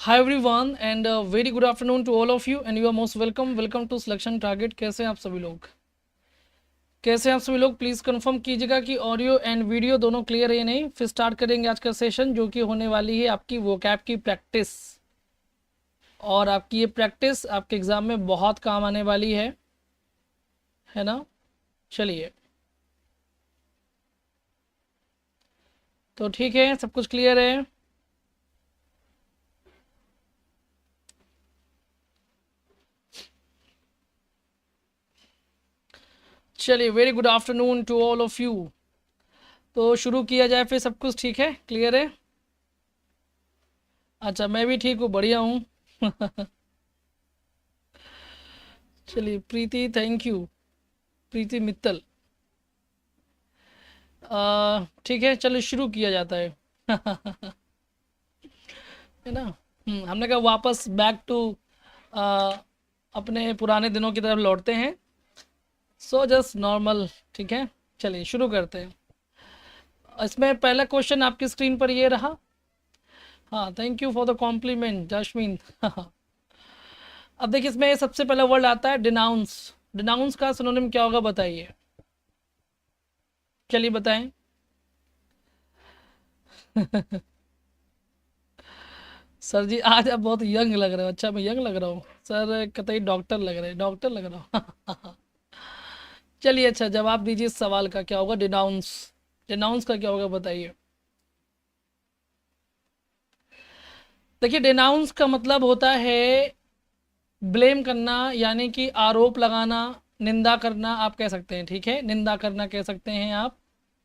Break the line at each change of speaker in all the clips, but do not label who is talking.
Hi everyone and very good afternoon to all of you and you are most welcome. Welcome to Selection Target. कैसे हैं आप सभी लोग? Please confirm कीजिएगा कि ऑडियो एंड वीडियो दोनों क्लियर है या नहीं. फिर स्टार्ट करेंगे आज का सेशन जो कि होने वाली है आपकी वोकैब की प्रैक्टिस. और आपकी ये प्रैक्टिस आपके एग्ज़ाम में बहुत काम आने वाली है ना. चलिए, तो ठीक है, सब कुछ क्लियर है. चलिए, very good afternoon to all of you. तो शुरू किया जाए फिर. सब कुछ ठीक है, क्लियर है? अच्छा, मैं भी ठीक हूँ, बढ़िया हूँ. चलिए, प्रीति, थैंक यू. प्रीति मित्तल. ठीक है, चलो शुरू किया जाता है. है ना. हमने कहा वापस बैक टू अपने पुराने दिनों की तरफ लौटते हैं. So just normal. ठीक है, चलिए शुरू करते हैं. इसमें पहला क्वेश्चन आपकी स्क्रीन पर ये रहा. हाँ, thank you for the compliment Jasmine. अब देखिए, इसमें सबसे पहला वर्ड आता है डिनाउंस. डिनाउंस का सिनोनिम क्या होगा बताइए. चलिए बताएं. सर जी, आज आप बहुत यंग लग रहे हो. अच्छा, मैं यंग लग रहा हूँ सर? कतई डॉक्टर लग रहे हैं, डॉक्टर लग रहा हूँ. चलिए, अच्छा जवाब दीजिए इस सवाल का. क्या होगा डिनाउंस? डिनाउंस का क्या होगा बताइए. देखिए, डिनाउंस का मतलब होता है ब्लेम करना, यानी कि आरोप लगाना, निंदा करना आप कह सकते हैं. ठीक है, निंदा करना कह सकते हैं आप.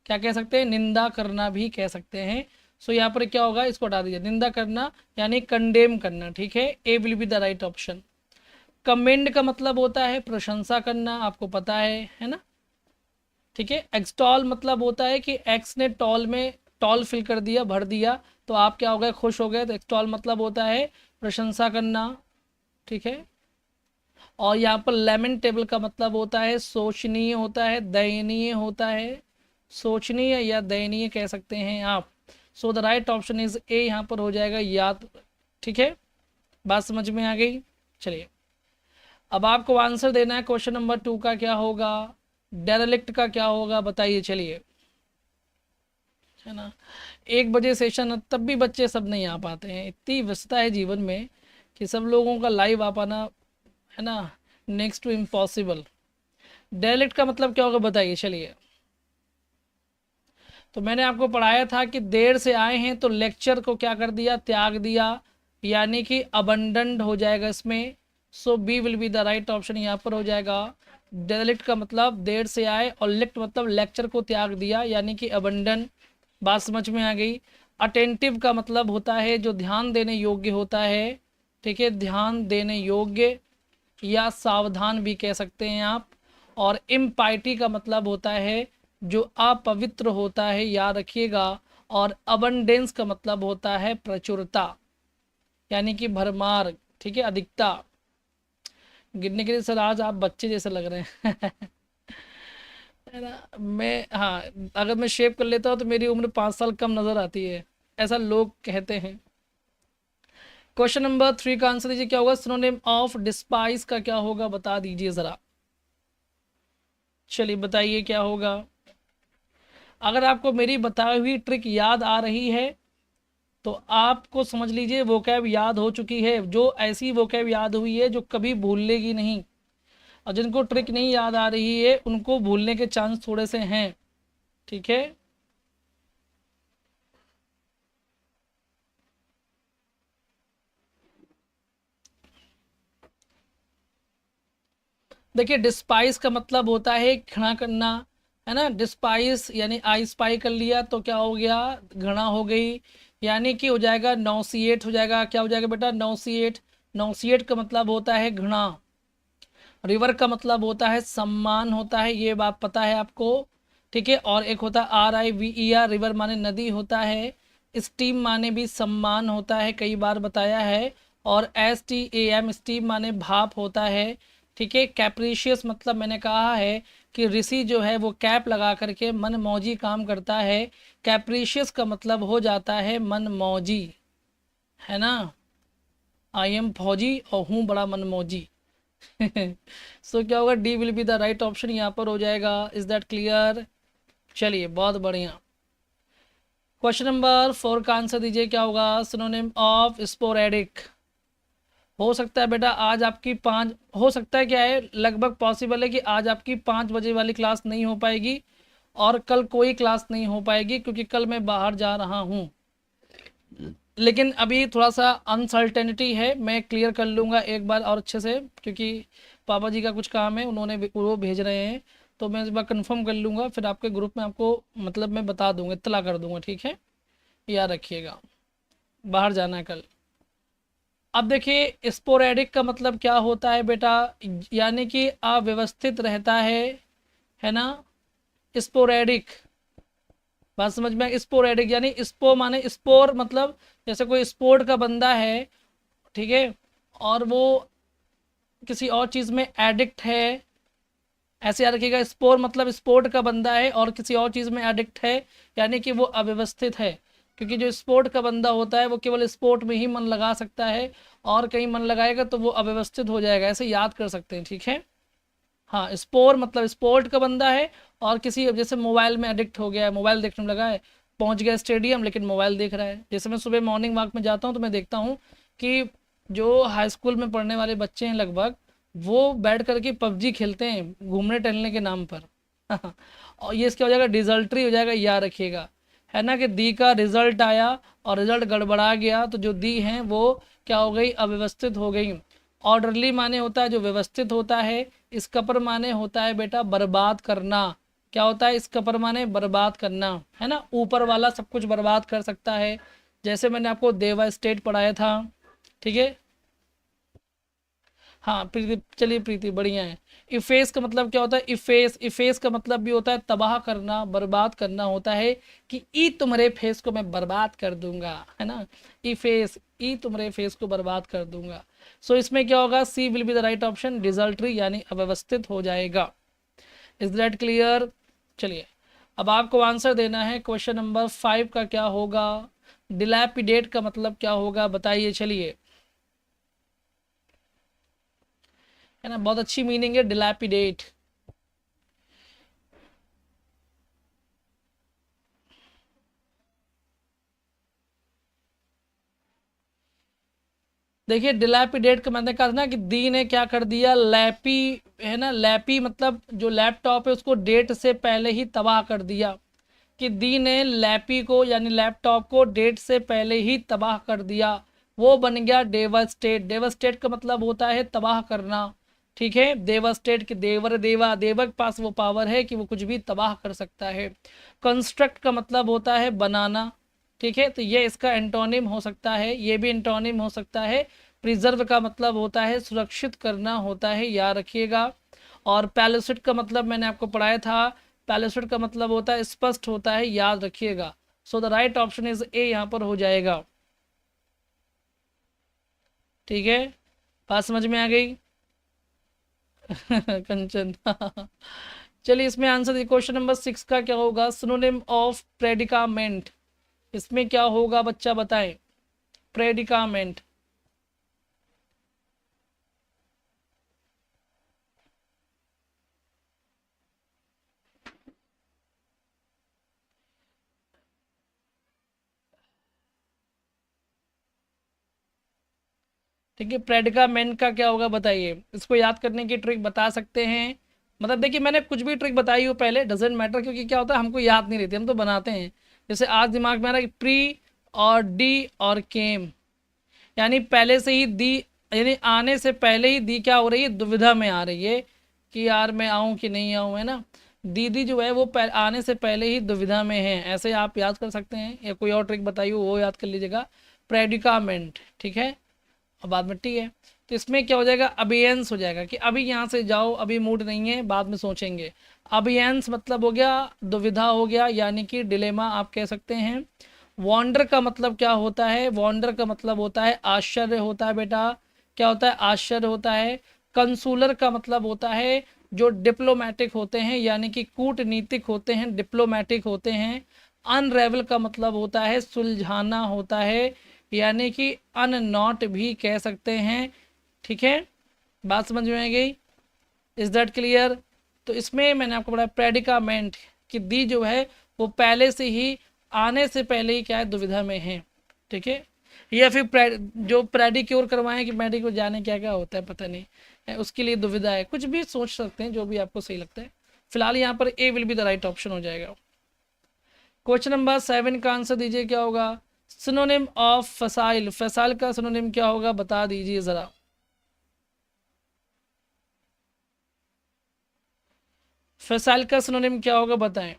क्या कह सकते हैं? निंदा करना भी कह सकते हैं. सो यहाँ पर क्या होगा, इसको हटा दीजिए. निंदा करना यानी कंडेम करना. ठीक है, A will be the right option. Commend का मतलब होता है प्रशंसा करना, आपको पता है ना. ठीक है. एक्सटॉल मतलब होता है कि एक्स ने टॉल में टॉल फिल कर दिया, भर दिया, तो आप क्या हो गए, खुश हो गए. तो एक्सटॉल मतलब होता है प्रशंसा करना. ठीक है. और यहाँ पर लेमेंटेबल का मतलब होता है शोचनीय होता है, दयनीय होता है. सोचनीय या दयनीय कह सकते हैं आप. सो the right option is a. यहाँ पर हो जाएगा याद. ठीक है, बात समझ में आ गई. चलिए, अब आपको आंसर देना है. क्वेश्चन नंबर 2 का क्या होगा, डेरेलिक्ट का क्या होगा बताइए. चलिए, है ना. 1 बजे सेशन, तब भी बच्चे सब नहीं आ पाते हैं. इतनी व्यस्तता है जीवन में कि सब लोगों का लाइव आ पाना, है ना, नेक्स्ट टू इम्पॉसिबल. डेरेलिक्ट का मतलब क्या होगा बताइए. चलिए, तो मैंने आपको पढ़ाया था कि देर से आए हैं तो लेक्चर को क्या कर दिया, त्याग दिया, यानी कि अबंडन्ड हो जाएगा इसमें. So B will be the right option. यहाँ पर हो जाएगा डेलिक्ट का मतलब देर से आए, और लिक्ट मतलब लेक्चर को त्याग दिया, यानी कि अबंडन. बात समझ में आ गई. अटेंटिव का मतलब होता है जो ध्यान देने योग्य होता है. ठीक है, ध्यान देने योग्य या सावधान भी कह सकते हैं आप. और इम्पाइटी का मतलब होता है जो अपवित्र होता है, याद रखिएगा. और अबंडेंस का मतलब होता है प्रचुरता, यानी कि भरमार. ठीक है, अधिकता. गिनने के लिए सर आज आप बच्चे जैसे लग रहे हैं. है ना. मैं, हाँ, अगर मैं शेव कर लेता हूँ तो मेरी उम्र 5 साल कम नज़र आती है, ऐसा लोग कहते हैं. क्वेश्चन नंबर 3 का आंसर दीजिए. क्या होगा सिनोनिम ऑफ डिस्पाइस का क्या होगा बता दीजिए ज़रा. चलिए बताइए क्या होगा. अगर आपको मेरी बताई हुई ट्रिक याद आ रही है तो आपको समझ लीजिए वोकैब याद हो चुकी है. जो ऐसी वोकैब याद हुई है जो कभी भूलेगी नहीं. और जिनको ट्रिक नहीं याद आ रही है उनको भूलने के चांस थोड़े से हैं. ठीक है. देखिए, डिस्पाइस का मतलब होता है घृणा करना, है ना. डिस्पाइस यानी आई स्पाई कर लिया तो क्या हो गया, घृणा हो गई. यानी कि हो जाएगा नौसिएट. हो जाएगा, क्या हो जाएगा बेटा, नौसिएट. नौसिएट का मतलब होता है घृणा. रिवर का मतलब होता है सम्मान होता है, ये बात पता है आपको. ठीक है. और एक होता है RIVER, रिवर माने नदी होता है. स्टीम माने भी सम्मान होता है, कई बार बताया है. और STAM, स्टीम माने भाप होता है. ठीक है. कैप्रीशियस मतलब मैंने कहा है कि ऋषि जो है वो कैप लगा करके मन मौजी काम करता है. कैप्रीशियस का मतलब हो जाता है मन मौजी, है ना. आई एम फौजी और हूँ बड़ा मनमौजी। सो क्या होगा, D will be the right option यहाँ पर हो जाएगा। Is that clear? चलिए बहुत बढ़िया। क्वेश्चन नंबर 4 का आंसर दीजिए, क्या होगा? Synonym of sporadic. हो सकता है बेटा आज आपकी 5, हो सकता है क्या है, लगभग पॉसिबल है कि आज आपकी 5 बजे वाली क्लास नहीं हो पाएगी और कल कोई क्लास नहीं हो पाएगी क्योंकि कल मैं बाहर जा रहा हूँ। लेकिन अभी थोड़ा सा अनसर्टेनिटी है, मैं क्लियर कर लूँगा एक बार और अच्छे से, क्योंकि पापा जी का कुछ काम है, उन्होंने वो भेज रहे हैं, तो मैं इस बार कंफर्म कर लूँगा, फिर आपके ग्रुप में आपको मतलब मैं बता दूँगा, इत्तला कर दूँगा, ठीक है? याद रखिएगा, बाहर जाना है कल। अब देखिए स्पोरेडिक का मतलब क्या होता है बेटा, यानी कि अव्यवस्थित रहता है ना? स्पोरेडिक, बात समझ में? स्पोरेडिक यानी स्पो माने स्पोर, मतलब जैसे कोई स्पोर्ट का बंदा है, ठीक है, और वो किसी और चीज़ में एडिक्ट है, ऐसे याद रखिएगा। स्पोर मतलब स्पोर्ट का बंदा है और किसी और चीज़ में एडिक्ट है, यानी कि वो अव्यवस्थित है, क्योंकि जो स्पोर्ट का बंदा होता है वो केवल स्पोर्ट में ही मन लगा सकता है, और कहीं मन लगाएगा तो वो अव्यवस्थित हो जाएगा, ऐसे याद कर सकते हैं, ठीक है? हाँ, स्पोर मतलब स्पोर्ट का बंदा है और किसी जैसे मोबाइल में एडिक्ट हो गया है, मोबाइल देखने में लगा है, पहुंच गया स्टेडियम लेकिन मोबाइल देख रहा है। जैसे मैं सुबह मॉर्निंग वॉक में जाता हूँ तो मैं देखता हूँ कि जो हाई स्कूल में पढ़ने वाले बच्चे हैं लगभग, वो बैठ करके पबजी खेलते हैं घूमने टहलने के नाम पर। और ये इसका हो जाएगा डिजल्ट्री हो जाएगा, याद रखिएगा, है ना? कि दी का रिजल्ट आया और रिजल्ट गड़बड़ा गया तो जो दी हैं वो क्या हो गई, अव्यवस्थित हो गई। ऑर्डरली माने होता है जो व्यवस्थित होता है, इसका पर माने होता है बेटा बर्बाद करना। क्या होता है इसका पर माने? बर्बाद करना, है ना? ऊपर वाला सब कुछ बर्बाद कर सकता है, जैसे मैंने आपको देवा स्टेट पढ़ाया था, ठीक है? हाँ प्रीति, चलिए प्रीति बढ़िया है। इफेस का मतलब क्या होता है? इफेस, इफेस का मतलब भी होता है तबाह करना, बर्बाद करना होता है, कि ई तुम्हारे फेस को मैं बर्बाद कर दूंगा, है ना? इफेस, ई तुम्हारे फेस को बर्बाद कर दूंगा। सो इसमें क्या होगा? C will be the right option, desultory यानी अव्यवस्थित हो जाएगा। Is that clear? चलिए अब आपको आंसर देना है। क्वेश्चन नंबर 5 का क्या होगा? डिलैपिडेट का मतलब क्या होगा बताइए, चलिए, है ना? बहुत अच्छी मीनिंग है डिलैपिडेट। देखिए डिलैपिडेट का मैंने कहा था ना कि दी ने क्या कर दिया, लैपी, है ना? लैपी मतलब जो लैपटॉप है उसको डेट से पहले ही तबाह कर दिया, कि दी ने लैपी को यानी लैपटॉप को डेट से पहले ही तबाह कर दिया, वो बन गया डेवास्टेट। डेवास्टेट का मतलब होता है तबाह करना, ठीक है? डेवास्टेट के देवर, देवा, देवा के पास वो पावर है कि वो कुछ भी तबाह कर सकता है। कंस्ट्रक्ट का मतलब होता है बनाना, ठीक है? तो ये इसका एंटोनिम हो सकता है, ये भी एंटोनिम हो सकता है। प्रिजर्व का मतलब होता है सुरक्षित करना होता है, याद रखिएगा। और पैलेसिड का मतलब मैंने आपको पढ़ाया था, पैलेसिड का मतलब होता है स्पष्ट होता है, याद रखिएगा। सो the right option is a, यहाँ पर हो जाएगा, ठीक है? बात समझ में आ गई? कंचन। चलिए इसमें आंसर देखिए, क्वेश्चन नंबर 6 का क्या होगा? सिनोनिम ऑफ प्रेडिकामेंट, इसमें क्या होगा बच्चा बताएं? प्रेडिकामेंट, ठीक है? प्रेडिकामेंट का क्या होगा बताइए? इसको याद करने की ट्रिक बता सकते हैं? मतलब देखिए मैंने कुछ भी ट्रिक बताई हो पहले, डजेंट मैटर, क्योंकि क्या होता है हमको याद नहीं रहती, हम तो बनाते हैं। जैसे आज दिमाग में आ रहा है प्री और डी और केम, यानी पहले से ही दी, यानी आने से पहले ही दी क्या हो रही है, दुविधा में आ रही है कि यार मैं आऊँ कि नहीं आऊँ, है ना? दीदी जो है वो आने से पहले ही दुविधा में है, ऐसे आप याद कर सकते हैं, या कोई और ट्रिक बताइए वो याद कर लीजिएगा। प्रेडिकामेंट, ठीक है? और बाद में टी है, तो इसमें क्या हो जाएगा? अबियंस हो जाएगा, कि अभी यहाँ से जाओ, अभी मूड नहीं है, बाद में सोचेंगे। अबियंस मतलब हो गया दुविधा हो गया, यानी कि डिलेमा आप कह सकते हैं। वॉन्डर का मतलब क्या होता है? वॉन्डर का मतलब होता है आश्चर्य होता है बेटा, क्या होता है? आश्चर्य होता है। कंसूलर का मतलब होता है जो डिप्लोमेटिक होते हैं, यानी कि कूटनीतिक होते हैं, डिप्लोमेटिक होते हैं। अनरेवल का मतलब होता है सुलझाना होता है, यानी कि अननॉट भी कह सकते हैं, ठीक है। बात समझ में आ गई? Is that clear? तो इसमें मैंने आपको पढ़ा प्रेडिकामेंट कि दी जो है वो पहले से ही, आने से पहले ही क्या है, दुविधा में है, ठीक है। या फिर जो प्रेडिक्योर करवाएं कि मेडिक्योर जाने क्या क्या होता है पता नहीं है, उसके लिए दुविधा है, कुछ भी सोच सकते हैं जो भी आपको सही लगता है। फिलहाल यहाँ पर A will be the right option हो जाएगा। क्वेश्चन नंबर 7 का आंसर दीजिए क्या होगा? सिनोनिम ऑफ फसाइल, फसाइल का सिनोनिम क्या होगा बता दीजिए ज़रा। फसाइल का सिनोनिम क्या होगा बताएं।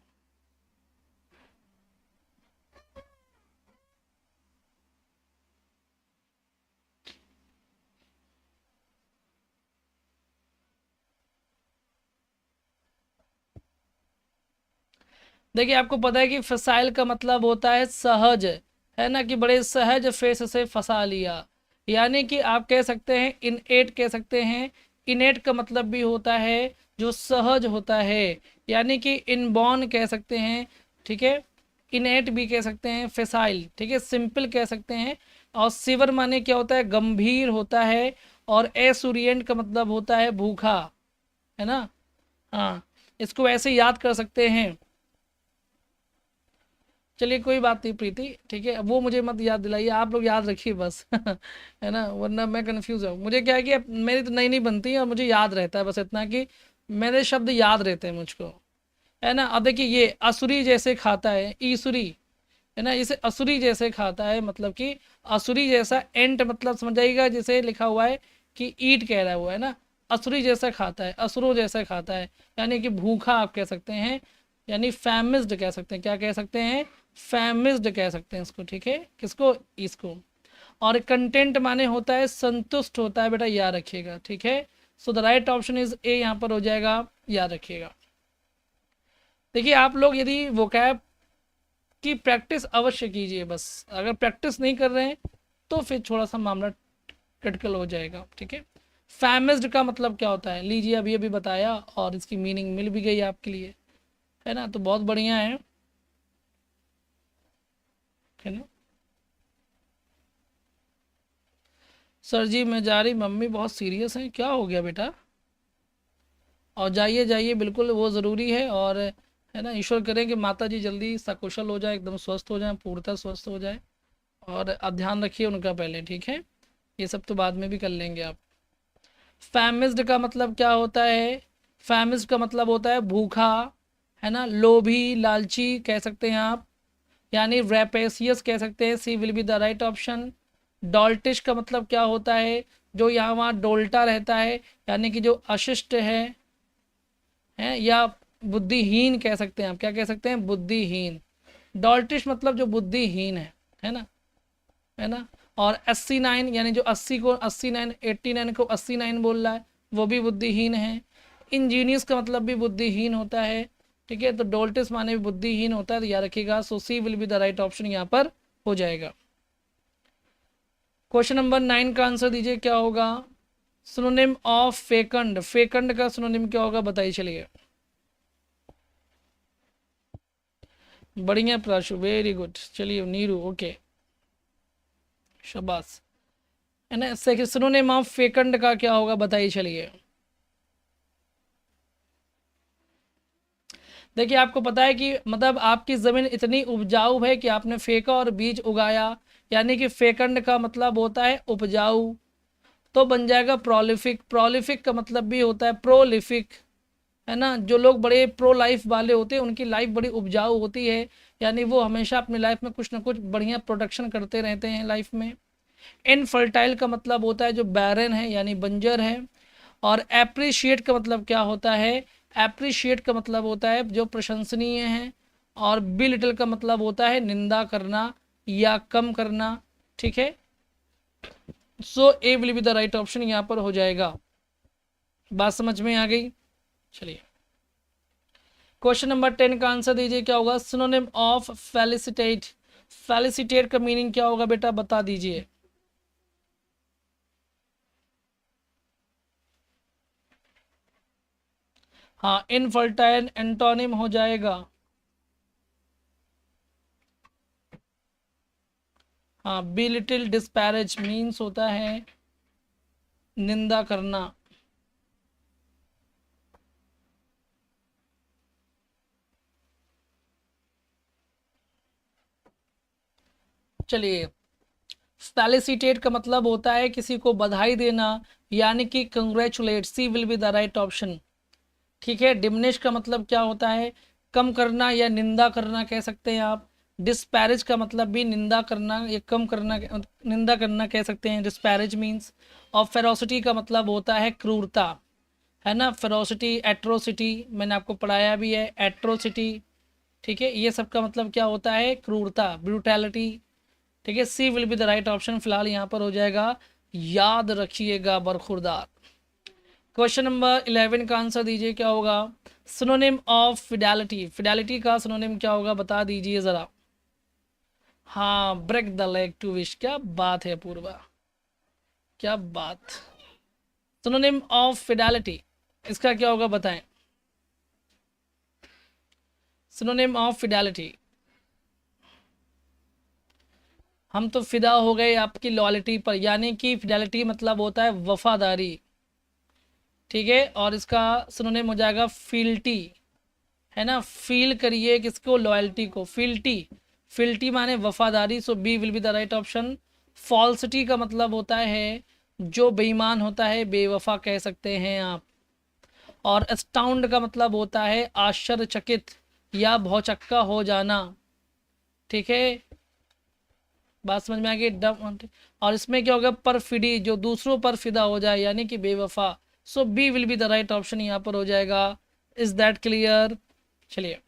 देखिए आपको पता है कि फसाइल का मतलब होता है सहज, है ना, कि बड़े सहज फेस से फंसा लिया। यानी कि आप कह सकते हैं इनएट कह सकते हैं। इनेट का मतलब भी होता है जो सहज होता है, यानी कि इनबॉर्न कह सकते हैं, ठीक है। इनेट भी कह सकते हैं, फेसाइल, ठीक है, सिंपल कह सकते हैं। और सिवर माने क्या होता है, गंभीर होता है। और एसुरियंट का मतलब होता है भूखा, है ना। हाँ, इसको ऐसे याद कर सकते हैं। चलिए कोई बात नहीं प्रीति, ठीक है, वो मुझे मत याद दिलाइए, आप लोग याद रखिए बस है ना, वरना मैं कंफ्यूज हूँ। मुझे क्या है कि मेरी तो नई नई बनती है और मुझे याद रहता है बस इतना कि मेरे शब्द याद रहते हैं मुझको, है ना। अब देखिए ये असुरी जैसे खाता है, ईसुरी, है ना, इसे असुरी जैसे खाता है, मतलब कि असुरी जैसा, एंट मतलब समझ जाइएगा जिसे लिखा हुआ है कि ईट कह रहा है वो, है ना। असुरी जैसा खाता है, असुरों जैसा खाता है, यानी कि भूखा आप कह सकते हैं, यानी फैमिस्ड कह सकते हैं। क्या कह सकते हैं? फैमिस्ड कह सकते हैं इसको, ठीक है, किसको? इसको। और कंटेंट माने होता है संतुष्ट होता है, बेटा याद रखिएगा, ठीक है। So the right option is a, यहाँ पर हो जाएगा, याद रखिएगा। देखिए आप लोग यदि वोकैब की प्रैक्टिस अवश्य कीजिए, बस अगर प्रैक्टिस नहीं कर रहे हैं तो फिर थोड़ा सा मामला क्रिटिकल हो जाएगा, ठीक है। फैमिस्ड का मतलब क्या होता है, लीजिए अभी अभी बताया और इसकी मीनिंग मिल भी गई आपके लिए, है ना, तो बहुत बढ़िया है ना। सर जी मैं जा रही, मम्मी बहुत सीरियस हैं, क्या हो गया बेटा? और जाइए जाइए, बिल्कुल वो ज़रूरी है। और है ना, ईश्वर करें कि माता जी जल्दी सकुशल हो जाए, एकदम स्वस्थ हो जाए, पूर्णतः स्वस्थ हो जाए। और आप ध्यान रखिए उनका पहले, ठीक है, ये सब तो बाद में भी कर लेंगे आप। फैमिस्ड का मतलब क्या होता है? फैमिस्ड का मतलब होता है भूखा, है ना, लोभी, लालची कह सकते हैं आप, यानी रैपेसियस कह सकते हैं। C will be the right option. Doltish का मतलब क्या होता है? जो यहाँ वहाँ डोल्टा रहता है, यानी कि जो अशिष्ट है, या बुद्धिहीन कह सकते हैं आप। क्या कह सकते हैं? बुद्धिहीन। डॉल्टिश मतलब जो बुद्धिहीन है ना, है ना। और 89 यानी जो 80 को 89, 89 को 89 बोल रहा है, वो भी बुद्धिहीन है। इंजीनियस का मतलब भी बुद्धिहीन होता है, ठीक है। तो डोल्टिस माने भी बुद्धिहीन होता है, तो याद रखिएगा। So C will be the right option यहाँ पर हो जाएगा। क्वेश्चन नंबर 9 का आंसर दीजिए क्या होगा? सिनोनिम ऑफ फेकंड, फेकंड का सिनोनिम क्या होगा बताइए, चलिए। बढ़िया प्राशु, वेरी गुड। चलिए नीरू, ओके, शाबाश, है ना। सिनोनिम ऑफ फेकंड का क्या होगा बताइए, चलिए। देखिए आपको पता है कि मतलब आपकी ज़मीन इतनी उपजाऊ है कि आपने फेंका और बीज उगाया, यानी कि फेकंड का मतलब होता है उपजाऊ, तो बन जाएगा प्रोलिफिक। प्रोलिफिक का मतलब भी होता है प्रोलिफिक, है ना। जो लोग बड़े प्रो लाइफ वाले होते हैं उनकी लाइफ बड़ी उपजाऊ होती है, यानी वो हमेशा अपनी लाइफ में कुछ ना कुछ बढ़िया प्रोडक्शन करते रहते हैं लाइफ में। इनफर्टाइल का मतलब होता है जो बैरन है, यानी बंजर है। और एप्रिशिएट का मतलब क्या होता है? एप्रिशिएट का मतलब होता है जो प्रशंसनीय है। और बी लिटिल का मतलब होता है निंदा करना या कम करना, ठीक है। So A will be the right option यहाँ पर हो जाएगा। बात समझ में आ गई? चलिए क्वेश्चन नंबर 10 का आंसर दीजिए क्या होगा? सिनोनिम ऑफ फेलिसिटेट, फेलिसिटेट का मीनिंग क्या होगा बेटा बता दीजिए। हाँ, इनफर्टाइल एंटोनिम हो जाएगा। हाँ, बी लिटिल डिस्पैरेज मीन्स होता है निंदा करना। चलिए, फेलिसिटेट का मतलब होता है किसी को बधाई देना, यानी कि congratulate, C will be the right option. ठीक है। डिमनिश का मतलब क्या होता है, कम करना या निंदा करना कह सकते हैं आप। डिस्पैरेज का मतलब भी निंदा करना या कम करना, निंदा करना कह सकते हैं, डिस्पैरेज मीन्स। और फेरोसिटी का मतलब होता है क्रूरता, है ना। फेरोसिटी, एट्रोसिटी मैंने आपको पढ़ाया भी है, एट्रोसिटी। ठीक है, ये सब का मतलब क्या होता है, क्रूरता, ब्रूटैलिटी। ठीक है, C will be the right option फिलहाल यहाँ पर हो जाएगा, याद रखिएगा बरखुरदार। क्वेश्चन नंबर 11 का आंसर दीजिए, क्या होगा सिनोनिम ऑफ फिडेलिटी। फिडेलिटी का सिनोनिम क्या होगा, बता दीजिए ज़रा। हाँ, break the leg to wish, क्या बात है पूर्वा, क्या बात। सिनोनिम ऑफ फिडेलिटी इसका क्या होगा बताएं। सिनोनिम ऑफ फिडेलिटी, हम तो फिदा हो गए आपकी लॉयल्टी पर, यानी कि फिडेलिटी मतलब होता है वफादारी। ठीक है, और इसका सिनोनिम हो जाएगा फील्टी, है ना। फील करिए किसको, लॉयल्टी को, फील्टी। फील्टी माने वफादारी, so B will be the right option. Falsity का मतलब होता है जो बेईमान होता है, बेवफा कह सकते हैं आप। और अस्टाउंड का मतलब होता है आश्चर्यचकित या भौचक्का हो जाना। ठीक है, बात समझ में आ गई, डम। और इसमें क्या होगा, परफिडी, जो दूसरों पर फिदा हो जाए, यानी कि बेवफा। So B will be the right option यहाँ पर हो जाएगा। Is that clear. चलिए,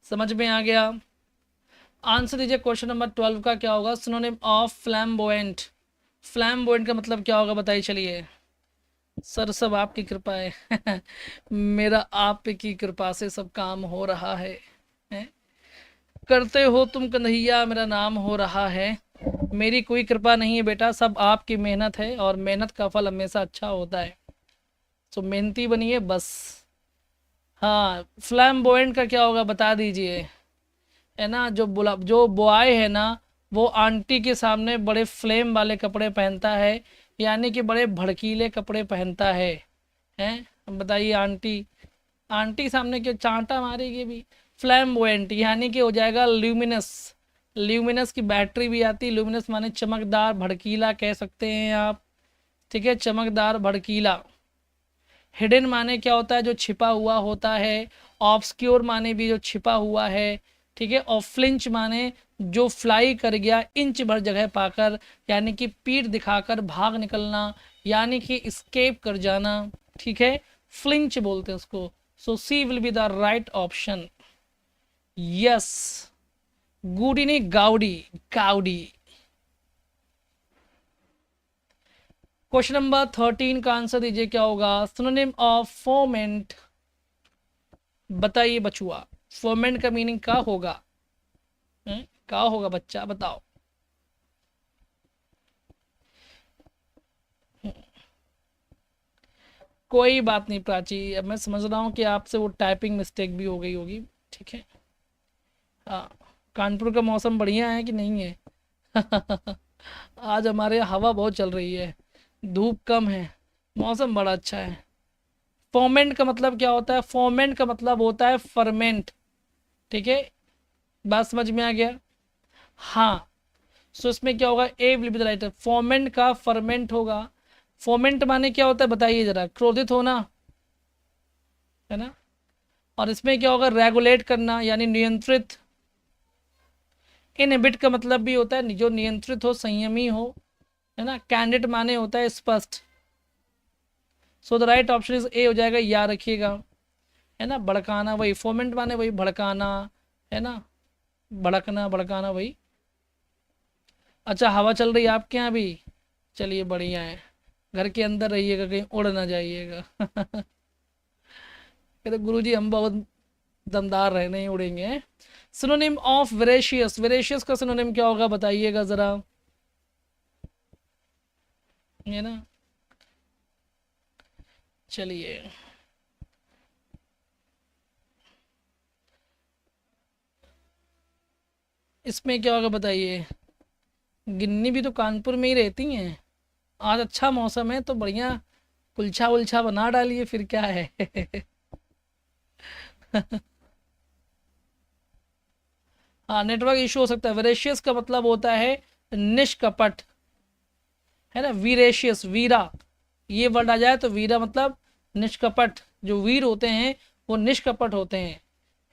समझ में आ गया। आंसर दीजिए क्वेश्चन नंबर 12 का, क्या होगा सिनोनिम ऑफ फ्लैम्बोएंट। फ्लैम्बोएंट का मतलब क्या होगा बताइए। चलिए सर, सब आपकी कृपा है मेरा आप की कृपा से सब काम हो रहा है? करते हो तुम कन्हैया, मेरा नाम हो रहा है। मेरी कोई कृपा नहीं है बेटा, सब आपकी मेहनत है, और मेहनत का फल हमेशा अच्छा होता है। तो मेहनती बनिए बस। हाँ, फ्लैम्बोएंट का क्या होगा बता दीजिए। है ना, जो बॉय है ना, वो आंटी के सामने बड़े फ्लेम वाले कपड़े पहनता है, यानी कि बड़े भड़कीले कपड़े पहनता है। हैं, अब बताइए, आंटी, आंटी सामने क्यों चांटा मारेगी भी। फ्लैम्बोएंट यानी कि हो जाएगा ल्यूमिनस। ल्यूमिनस की बैटरी भी आती है, ल्यूमिनस माने चमकदार, भड़कीला कह सकते हैं आप। ठीक है, चमकदार, भड़कीला। हिडन माने क्या होता है, जो छिपा हुआ होता है। ऑब्सक्योर माने भी जो छिपा हुआ है। ठीक है, और फ्लिंच माने जो फ्लाई कर गया इंच भर जगह पाकर, यानी कि पीठ दिखाकर भाग निकलना, यानी कि स्केप कर जाना। ठीक है, फ्लिंच बोलते हैं उसको। So C will be the right option. Yes, goody नहीं गाउडी, गाउडी। क्वेश्चन नंबर 13 का आंसर दीजिए, क्या होगा सिनोनिम ऑफ फोमेंट। बताइए बचुआ, फोमेंट का मीनिंग क्या होगा। क्या होगा बच्चा बताओ। कोई बात नहीं प्राची, अब मैं समझ रहा हूँ कि आपसे वो टाइपिंग मिस्टेक भी हो गई होगी। ठीक है। हाँ, कानपुर का मौसम बढ़िया है कि नहीं है आज हमारे यहाँ हवा बहुत चल रही है, धूप कम है, मौसम बड़ा अच्छा है। फोमेंट का मतलब क्या होता है, फोमेंट का मतलब होता है फर्मेंट। ठीक है, बात समझ में आ गया। हाँ, सो इसमें क्या होगा, ए will be the right. Foment का फर्मेंट होगा। फोमेंट माने क्या होता है बताइए जरा, क्रोधित होना, है ना। और इसमें क्या होगा, रेगुलेट करना यानी नियंत्रित। इनहिबिट का मतलब भी होता है जो नियंत्रित हो, संयमी हो, है ना। कैंडिड माने होता है स्पष्ट। सो the right option is a हो जाएगा, याद रखिएगा। है ना, भड़काना, वही फोमेंट माने वही भड़काना, है ना, भड़कना, भड़काना वही। अच्छा, हवा चल रही है आपके यहाँ भी, चलिए बढ़िया है। घर के अंदर रहिएगा, कहीं उड़ ना जाइएगा कहते गुरुजी हम बहुत दमदार रहे, नहीं उड़ेंगे। सिनोनिम ऑफ वेरेशियस, वेरेशियस का सिनोनिम क्या होगा बताइएगा जरा, है ना। चलिए, इसमें क्या होगा बताइए। गिन्नी भी तो कानपुर में ही रहती हैं। आज अच्छा मौसम है तो बढ़िया कुलछा उलछा बना डालिए, फिर क्या है। हाँ, नेटवर्क इशू हो सकता है। वेरेशियस का मतलब होता है निष्कपट, है ना। वीरेशियस, वीरा, ये वर्ड आ जाए तो वीरा मतलब निष्कपट। जो वीर होते हैं वो निष्कपट होते हैं,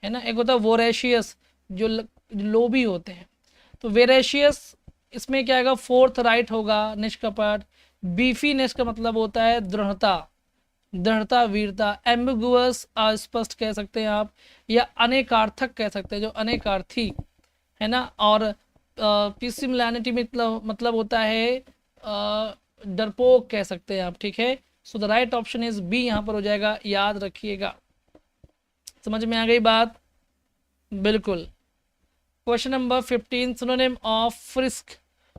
है ना। एक होता है वोरेशियस, जो लोभी होते हैं। तो वेरेशियस इसमें क्या आएगा, फोर्थ राइट होगा, निष्कपट। बीफीनेस का मतलब होता है दृढ़ता, दृढ़ता, वीरता। एम्बिगुअस अस्पष्ट कह सकते हैं आप, या अनेकार्थक कह सकते हैं, जो अनेकार्थी, है ना। और पिसिमिलैनिटी मतलब होता है डरपोक कह सकते हैं आप, ठीक है। So the right option is B, यहाँ पर हो जाएगा, याद रखिएगा। समझ में आ गई बात? बिल्कुल। Question number 15, synonym of frisk.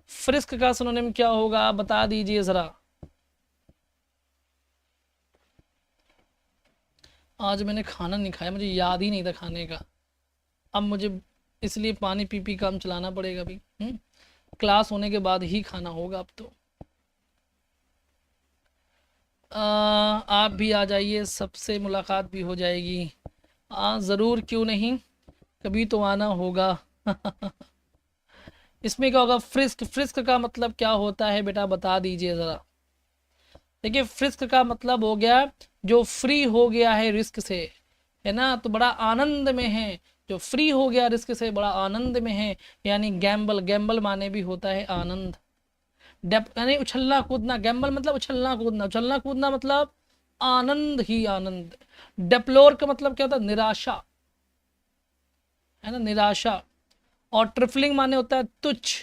Frisk का सिनोनिम क्या होगा, बता दीजिए ज़रा। आज मैंने खाना नहीं खाया, मुझे याद ही नहीं था खाने का। अब मुझे इसलिए पानी पी पी काम चलाना पड़ेगा अभी। क्लास होने के बाद ही खाना होगा अब तो। आप भी आ जाइए, सबसे मुलाकात भी हो जाएगी। ज़रूर, क्यों नहीं, कभी तो आना होगा। इसमें क्या होगा, फ्रिस्क। फ्रिस्क का मतलब क्या होता है बेटा, बता दीजिए ज़रा। देखिए, फ्रिस्क का मतलब हो गया जो फ्री हो गया है रिस्क से, है ना, तो बड़ा आनंद में है। जो फ्री हो गया रिस्क से बड़ा आनंद में है, यानी गैम्बल। गैम्बल माने भी होता है आनंद। डेप यानी उछलना कूदना। गैम्बल मतलब उछलना कूदना, उछलना कूदना मतलब आनंद ही आनंद। डेप्लोर का मतलब क्या होता है, निराशा, है ना, निराशा। और ट्रिफलिंग माने होता है तुच्छ।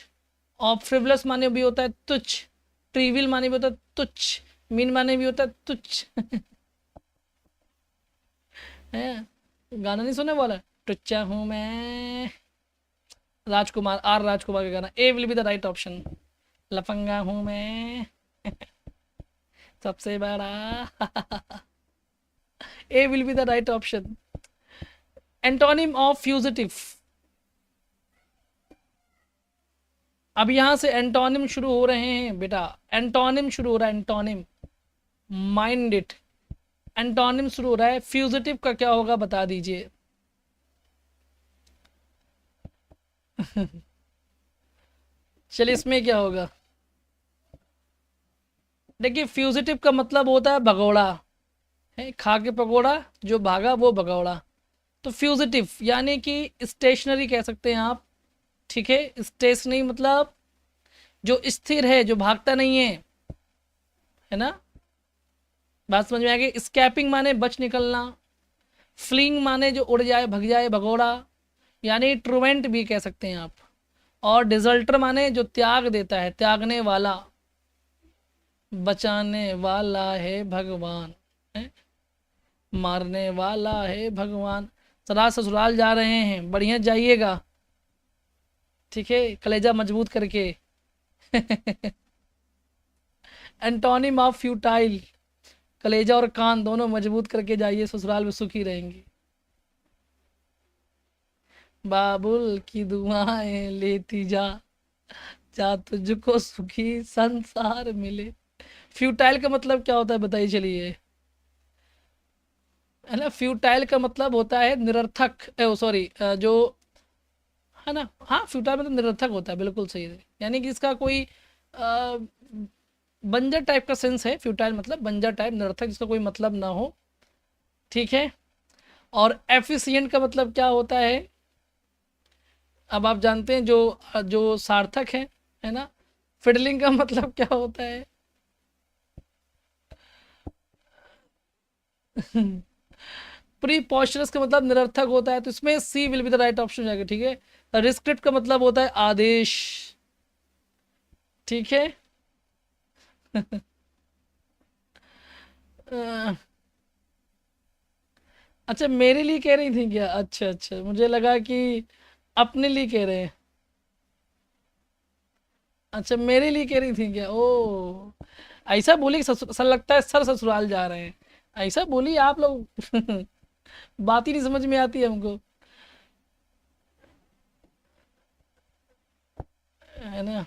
और फ्रिवलस माने भी होता है तुच्छ। ट्रीविल माने भी होता है तुच्छ। मीन माने भी होता है तुच्छ। है, गाना नहीं सुनने वाला, टुच्चा हूँ मैं। राजकुमार, आर राजकुमार का गाना। A will be the right option. लफंगा हूँ मैं सबसे बड़ा। A will be the right option. Antonym of fugitive. अब यहां से एंटोनिम शुरू हो रहे हैं बेटा। एंटोनिम शुरू हो रहा है, एंटोनिम। Mind it. एंटोनिम शुरू हो रहा है। फ्यूजिटिव का क्या होगा, बता दीजिए। चलिए, इसमें क्या होगा। देखिए, फ्यूजिटिव का मतलब होता है भगौड़ा, है, खा के पकौड़ा, जो भागा वो भगौड़ा। तो फ्यूजिटिव यानी कि स्टेशनरी कह सकते हैं आप, ठीक है। स्टेशनरी मतलब जो स्थिर है, जो भागता नहीं है ना। बात समझ में आ गई। स्कैपिंग माने बच निकलना। फ्लिंग माने जो उड़ जाए, भग जाए, भगोड़ा, यानी ट्रुवेंट भी कह सकते हैं आप। और डिजल्टर माने जो त्याग देता है, त्यागने वाला। बचाने वाला है भगवान, है? मारने वाला है भगवान। सदा ससुराल जा रहे हैं, बढ़िया जाइएगा, ठीक है, कलेजा मजबूत करके। Antonym of futile. कलेजा और कान दोनों मजबूत करके जाइए, ससुराल में सुखी रहेंगे। बाबुल की दुआएं लेती जा, जा तुझको सुखी संसार मिले। फ्यूटाइल का मतलब क्या होता है, बताइए चलिए। है ना, फ्यूटाइल का मतलब होता है निरर्थक, सॉरी, जो, है ना। हाँ, फ्यूटाइल मतलब निरर्थक होता है, बिल्कुल सही है। यानी कि इसका कोई अ, बंजर टाइप का सेंस है। फ्यूटाइल मतलब बंजर टाइप, निरर्थक, जिसका कोई मतलब ना हो, ठीक है। और एफिशिएंट का मतलब क्या होता है, अब आप जानते हैं, जो जो सार्थक है ना। फिडलिंग का मतलब क्या होता है। प्री पॉस्चरस का मतलब निरर्थक होता है, तो इसमें C will be the right option जाएगा, ठीक है। रिस्क्रिप्ट का मतलब होता है आदेश, ठीक है। अ, अच्छा, मेरे लिए कह रही थी क्या, अच्छा अच्छा, मुझे लगा कि अपने लिए कह रहे हैं। अच्छा, मेरे लिए कह रही थी क्या, ओ। ऐसा बोली कि सर लगता है सर ससुराल जा रहे हैं, ऐसा बोली आप लोग। बात ही नहीं समझ में आती है हमको, है ना।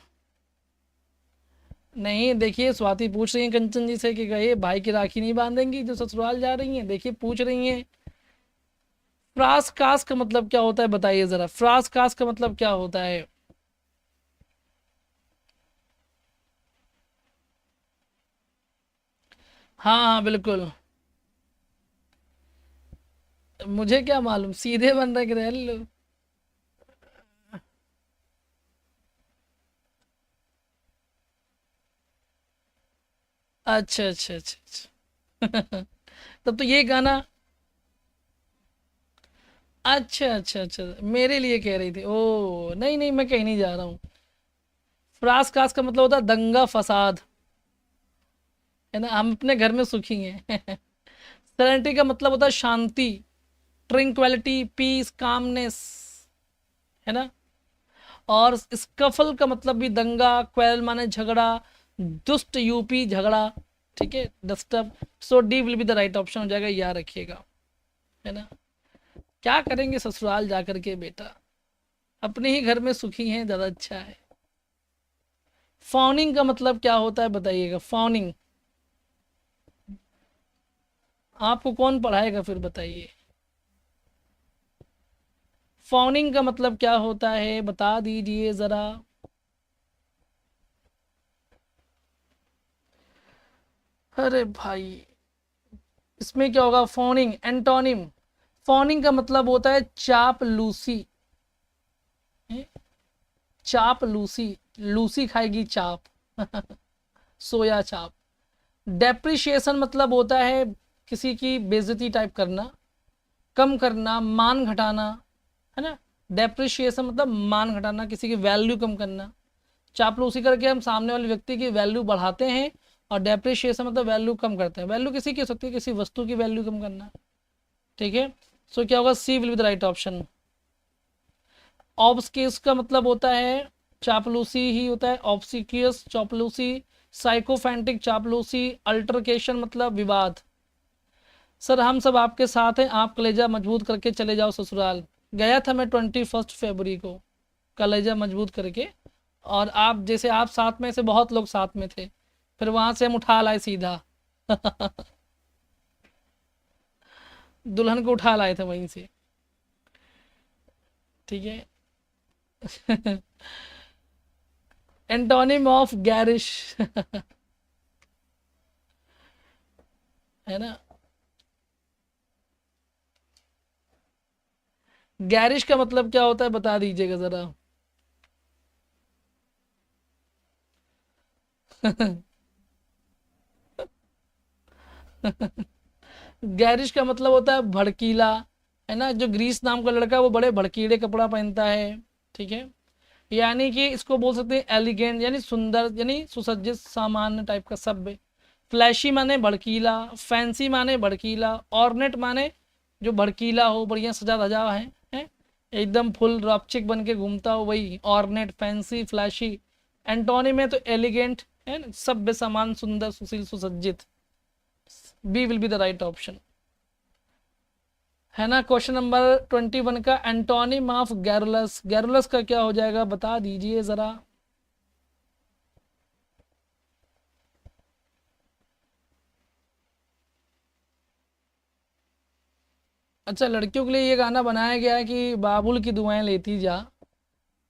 नहीं, देखिए स्वाति पूछ रही है कंचन जी से कि कहिए भाई की राखी नहीं बांधेंगी जो ससुराल जा रही हैं, देखिए पूछ रही हैं। फ्रास कास का मतलब क्या होता है बताइए जरा, फ्रास कास का मतलब क्या होता है? हाँ हाँ बिल्कुल। मुझे क्या मालूम, सीधे बन रहे कि रह लो। अच्छा अच्छा अच्छा अच्छा। तब तो ये गाना। अच्छा अच्छा अच्छा, मेरे लिए कह रही थी। ओ नहीं नहीं, मैं कहीं नहीं जा रहा हूँ। फ्रास कास का मतलब होता है दंगा फसाद, है ना, हम अपने घर में सुखी हैं। सेरेनिटी का मतलब होता है शांति, ट्रिंक्वेलिटी, पीस, कामनेस, है ना। और स्कफल का मतलब भी दंगा, क्वेल माने झगड़ा, दुष्ट यूपी झगड़ा, ठीक है, disturb. So D will be the right option हो जाएगा, याद रखिएगा, है ना। क्या करेंगे ससुराल जाकर के बेटा, अपने ही घर में सुखी हैं, ज़्यादा अच्छा है। फॉनिंग का मतलब क्या होता है बताइएगा, फॉनिंग आपको कौन पढ़ाएगा फिर बताइए। फॉनिंग का मतलब क्या होता है बता दीजिए ज़रा। अरे भाई, इसमें क्या होगा, फॉनिंग एंटोनिम। फॉनिंग का मतलब होता है चापलूसी। चाप लूसी, लूसी खाएगी चाप। सोया चाप। डेप्रिशिएशन मतलब होता है किसी की बेइज्जती टाइप करना, कम करना, मान घटाना, है ना। डेप्रिशिएशन मतलब मान घटाना, किसी की वैल्यू कम करना। चापलूसी करके हम सामने वाले व्यक्ति की वैल्यू बढ़ाते हैं, और डेप्रिशिएशन मतलब वैल्यू कम करते हैं। वैल्यू किसी की हो सकती है, किसी वस्तु की वैल्यू कम करना, ठीक है। सो क्या होगा, C will be the right option. ऑब्सकेस का मतलब होता है चापलूसी ही होता है, ऑब्सिकियस चापलूसी, साइकोफेंटिक चापलूसी, अल्टरकेशन मतलब विवाद। सर हम सब आपके साथ हैं, आप कलेजा मजबूत करके चले जाओ ससुराल। गया था मैं 21 फरवरी को, कलेजा मजबूत करके। और आप जैसे, आप साथ में से बहुत लोग साथ में थे, फिर वहां से हम उठा लाए सीधा। दुल्हन को उठा लाए थे वहीं से, ठीक है। Antonym of garish. है ना। गैरिश का मतलब क्या होता है बता दीजिएगा जरा। गैरिश का मतलब होता है भड़कीला, है ना। जो ग्रीस नाम का लड़का है वो बड़े भड़कीले कपड़ा पहनता है, ठीक है। यानी कि इसको बोल सकते हैं एलिगेंट, यानी सुंदर, यानी सुसज्जित, सामान्य टाइप का सभ्य। फ्लैशी माने भड़कीला, फैंसी माने भड़कीला, ऑर्नेट माने जो भड़कीला हो, बढ़िया सजा धजा है? एकदम फुल रॉपचिक बन के घूमता हो, वही ऑर्नेट, फैंसी, फ्लैशी। एंटोनी में तो एलिगेंट है ना, सभ्य, सामान, सुंदर, सुशील, सुसज्जित। B will be the right option, है ना। क्वेश्चन नंबर 21 का एंटोनिम ऑफ गैरुलस, गैरुलस का क्या हो जाएगा बता दीजिए जरा। अच्छा, लड़कियों के लिए ये गाना बनाया गया है कि बाबुल की दुआएं लेती जा।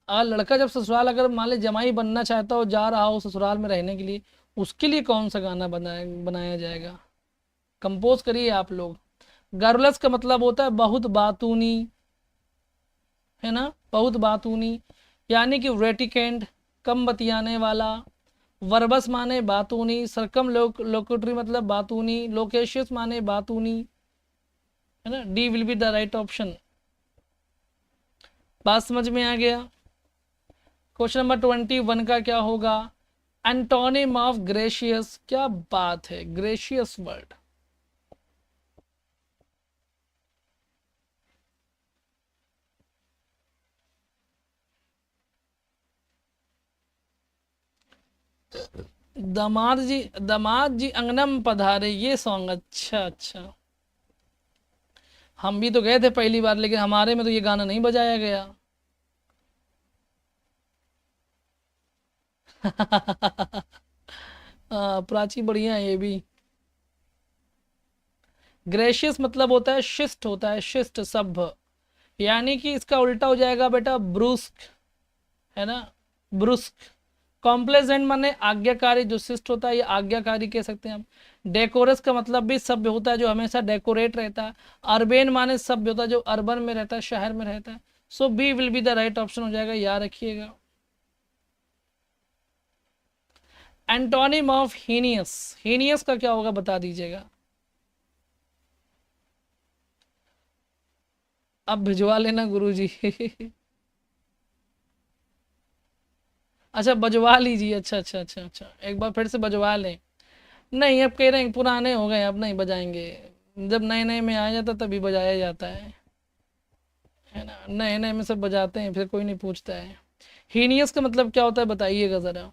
और लड़का जब ससुराल, अगर मान ली जमाई बनना चाहता हो, जा रहा हो ससुराल में रहने के लिए, उसके लिए कौन सा गाना बनाया बनाया जाएगा, कंपोज करिए आप लोग। गर्लस का मतलब होता है बहुत बातूनी, है ना, बहुत बातूनी, यानी कि रेटिकेंट, कम बतियाने वाला। वर्बस माने बातूनी, सरकम लोकेटरी मतलब बातूनी, लोकेशियस माने बातूनी, है ना। D will be the right option. बात समझ में आ गया। क्वेश्चन नंबर 21 का क्या होगा, एंटोनिम ऑफ ग्रेशियस, क्या बात है, ग्रेशियस वर्ड। दामाद जी अंगनम पधारे, ये सॉन्ग, अच्छा अच्छा। हम भी तो गए थे पहली बार, लेकिन हमारे में तो ये गाना नहीं बजाया गया। प्राची बढ़िया है ये भी। ग्रेशियस मतलब होता है शिष्ट, होता है शिष्ट सभ्य, यानी कि इसका उल्टा हो जाएगा बेटा ब्रुस्क, है ना, ब्रुस्क। कॉम्प्लेजेंट माने आज्ञाकारी, जो शिष्ट होता है ये आज्ञाकारी कह सकते हैं हम। डेकोरस का मतलब भी सभ्य होता है, जो हमेशा डेकोरेट रहता है। अर्बेन माने सभ्य होता है, जो अर्बन में रहता है, शहर में रहता है। So B will be the right option हो जाएगा, याद रखिएगा। एंटोनिम ऑफ हीनियस, हीनियस का क्या होगा बता दीजिएगा। अब भिजवा लेना गुरुजी। अच्छा बजवा लीजिए, अच्छा अच्छा अच्छा अच्छा, एक बार फिर से बजवा लें। नहीं अब कह रहे हैं पुराने हो गए, अब नहीं बजाएंगे। जब नए नए में आ जाता तभी बजाया जाता है ना, नए नए में सब बजाते हैं फिर कोई नहीं पूछता है। हीनियस का मतलब क्या होता है बताइएगा ज़रा।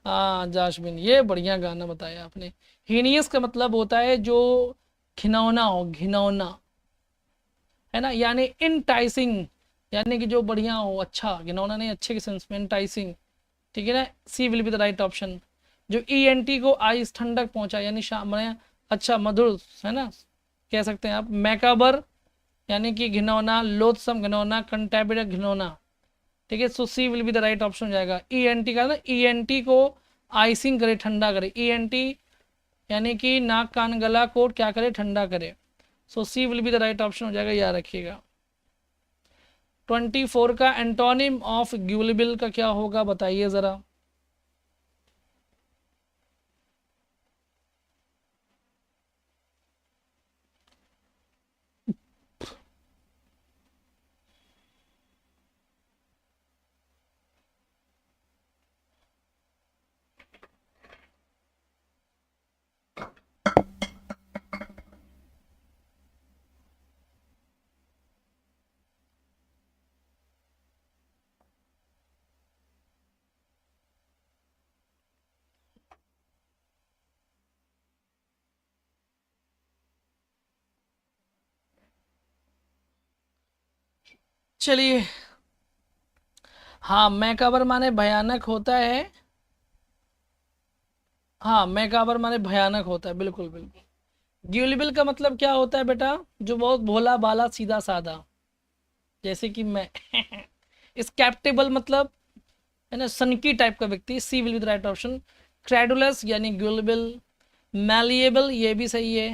हाँ जाशबिन, ये बढ़िया गाना बताया आपने। हीनियस का मतलब होता है जो घिनौना हो, घिनौना, है ना, यानी इंटाइसिंग, यानी कि जो बढ़िया हो, अच्छा, घिनौना नहीं, अच्छे के सेंस में इंटाइसिंग, ठीक है ना। C will be the right option. जो ई एन टी को आइस, ठंडक पहुंचा, यानी शाम में अच्छा मधुर, है ना, कह सकते हैं आप। मैकाबर यानी कि घिनौना, लोथसम घिनौना, कंटेबिड घिनौना, ठीक है। So C will be the right option हो जाएगा। ई एन टी का ना, ई एन टी को आइसिंग करे, ठंडा करे, ई एन टी यानी कि नाक कान गला को क्या करे, ठंडा करे। So C will be the right option हो जाएगा, याद रखिएगा। 24 का एंटोनिम ऑफ ग्यूलेबल का क्या होगा बताइए ज़रा। चलिए, हाँ मैकाबर माने भयानक होता है। हाँ मैकाबर माने भयानक होता है, बिल्कुल बिल्कुल। ग्यूलिबल का मतलब क्या होता है बेटा, जो बहुत भोला बाला सीधा साधा, जैसे कि मैं। स्केप्टेबल मतलब है ना, सनकी टाइप का व्यक्ति, C will be the right option. Credulous यानी ग्यूलिबल। मैलिएबल ये भी सही है।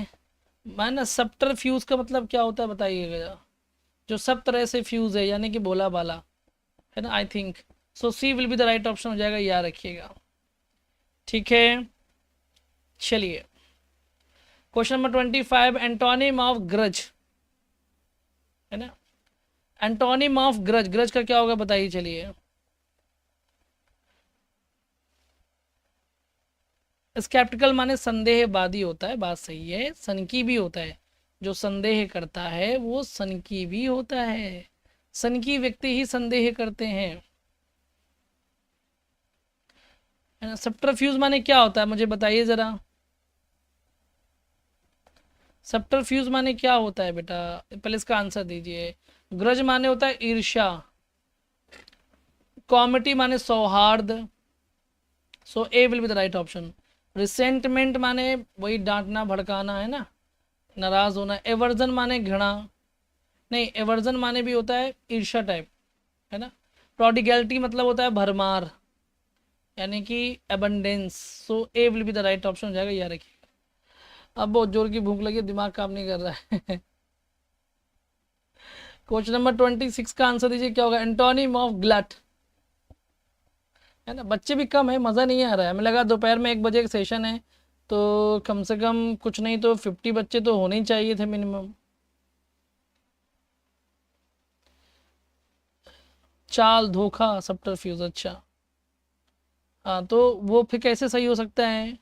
है ना, सब्टरफ्यूज का मतलब क्या होता है बताइएगा, जो सब तरह से फ्यूज है, यानी कि भोला बाला, है ना, I think. So C will be the right option हो जाएगा, याद रखिएगा, ठीक है। चलिए, question number 25, antonym of grudge, है ना, एंटोनिम ऑफ ग्रज, ग्रज का क्या होगा बताइए चलिए। स्केप्टिकल माने संदेहवादी होता है, बात सही है। सनकी भी होता है, जो संदेह करता है वो सनकी भी होता है। सनकी व्यक्ति ही संदेह करते हैं, है ना। सब्टरफ्यूज माने क्या होता है मुझे बताइए जरा। सब्टरफ्यूज माने क्या होता है बेटा, पहले इसका आंसर दीजिए। ग्रज माने होता है ईर्ष्या। कॉमिटी माने सौहार्द। So A will be the right option. Resentment माने वही डांटना भड़काना, है ना, नाराज होना। एवर्जन माने घृणा, नहीं एवर्जन माने भी होता है ईर्ष्या टाइप, है ना। प्रोडिगैलिटी मतलब होता है भरमार, यानी कि abundance. So A will be the right option हो जाएगा, याद रखिए। अब बहुत जोर की भूख लगी, दिमाग काम नहीं कर रहा है। क्वेश्चन नंबर 26 का आंसर दीजिए, क्या होगा एंटोनिम ऑफ ग्लट, है ना। बच्चे भी कम है, मज़ा नहीं आ रहा है, हमें लगा दोपहर में 1 बजे का सेशन है, तो कम से कम कुछ नहीं तो 50 बच्चे तो होने ही चाहिए थे मिनिमम। चाल धोखा सब्टरफ्यूज, अच्छा। हाँ तो वो फिर कैसे सही हो सकता है।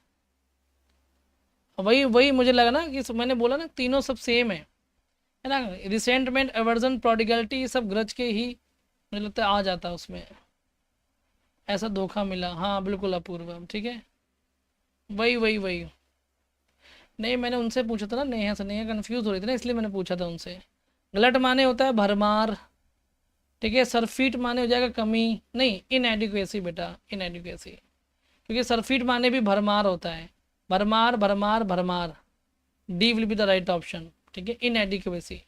वही वही मुझे लगा ना कि मैंने बोला ना तीनों सब सेम है ना। रिसेंटमेंट, एवर्जन, प्रोडिगलिटी, ये सब ग्रज के ही मुझे लगता है आ जाता है उसमें। ऐसा धोखा मिला, हाँ बिल्कुल अपूर्व, ठीक है। वही वही वही। नहीं मैंने उनसे पूछा था ना, नेहा से, नेहा कंफ्यूज हो रही थी ना, इसलिए मैंने पूछा था उनसे। गलट माने होता है भरमार, ठीक है। सरफिट माने हो जाएगा कमी, नहीं इनएडिक्वेसी बेटा, इनएडिक्वेसी, क्योंकि सरफिट माने भी भरमार होता है, भरमार भरमार भरमार, D will be the right option. ठीक है, इनएडिक्वेसी,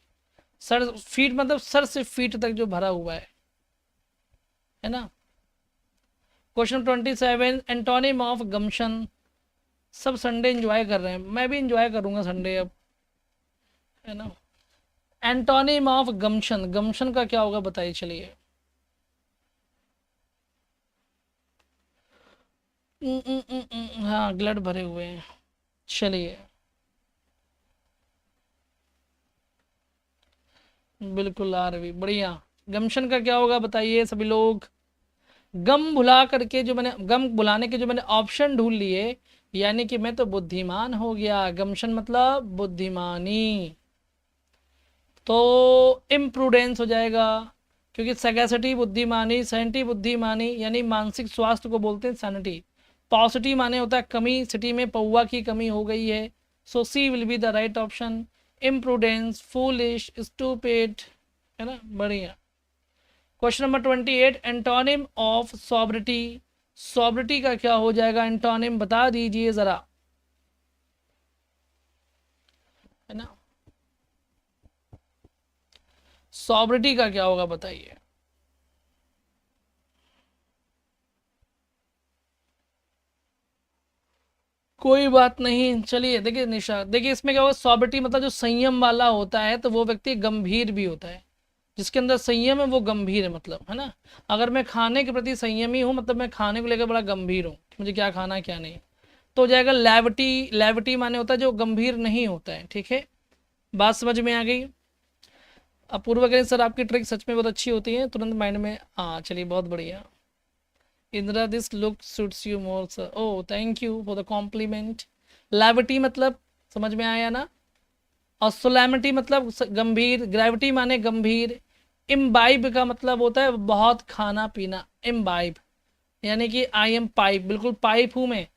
सर फीट मतलब सर से फीट तक जो भरा हुआ है ना। Question 27, antonym of gumption. सब संडे एंजॉय कर रहे हैं, मैं भी एंजॉय करूंगा संडे अब, है ना। एंटोनिम ऑफ गम्शन, गम्शन का क्या होगा बताइए चलिए। हाँ ग्लड भरे हुए हैं, चलिए बिल्कुल आरवी बढ़िया। गम्शन का क्या होगा बताइए सभी लोग। गम भुला करके जो मैंने, गम भुलाने के जो मैंने ऑप्शन ढूंढ लिए, यानी कि मैं तो बुद्धिमान हो गया। गम्शन मतलब बुद्धिमानी, तो इम्प्रूडेंस हो जाएगा, क्योंकि सैगैसिटी बुद्धिमानी, सैनिटी बुद्धिमानी, यानी मानसिक स्वास्थ्य को बोलते हैं सैनिटी। पॉजिटिव माने होता है कमी, सिटी में पौवा की कमी हो गई है, so C will be the right option. Imprudence, foolish, stupid, है ना, बढ़िया। Question number 28, antonym of sobriety. Sobriety का क्या हो जाएगा एंटोनिम, बता दीजिए जरा, है ना। सॉब्रिटी का क्या होगा बताइए। कोई बात नहीं, चलिए देखिए निशा, देखिए इसमें क्या होगा, सॉब्रिटी मतलब जो संयम वाला होता है, तो वो व्यक्ति गंभीर भी होता है, जिसके अंदर संयम है वो गंभीर है, मतलब, है ना। अगर मैं खाने के प्रति संयमी हूँ, मतलब मैं खाने को लेकर बड़ा गंभीर हूँ, मुझे क्या खाना है क्या नहीं, तो हो जाएगा लैविटी। लैविटी माने होता है जो गंभीर नहीं होता है, ठीक है, बात समझ में आ गई। अपूर्वा करें सर आपकी ट्रिक सच में बहुत अच्छी होती है, तुरंत माइंड में, हाँ चलिए बहुत बढ़िया। Indira this look suits you more sir, oh thank you for the compliment. Levity मतलब समझ में आया ना, और सोलैमिटी मतलब गंभीर, ग्रेविटी माने गंभीर। इम्बाइब का मतलब होता है बहुत खाना पीना, इम्बाइब, यानी कि आई एम पाइप, बिल्कुल पाइप हूँ मैं,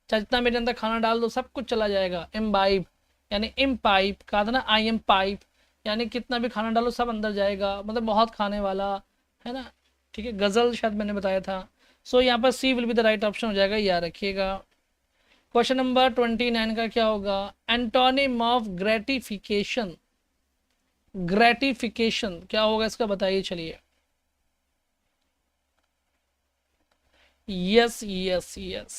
जितना मेरे अंदर खाना डाल दो सब कुछ चला जाएगा। इम्बाइब यानी इम पाइप, कहा था ना आई एम पाइप, यानी कितना भी खाना डालो सब अंदर जाएगा, मतलब बहुत खाने वाला, है ना। ठीक है, गज़ल शायद मैंने बताया था। सो यहाँ पर C will be the right option हो जाएगा, याद रखिएगा। क्वेश्चन नंबर 29 का क्या होगा, एंटोनिम ऑफ ग्रेटिफिकेशन। ग्रेटिफिकेशन क्या होगा इसका बताइए चलिए। यस यस यस,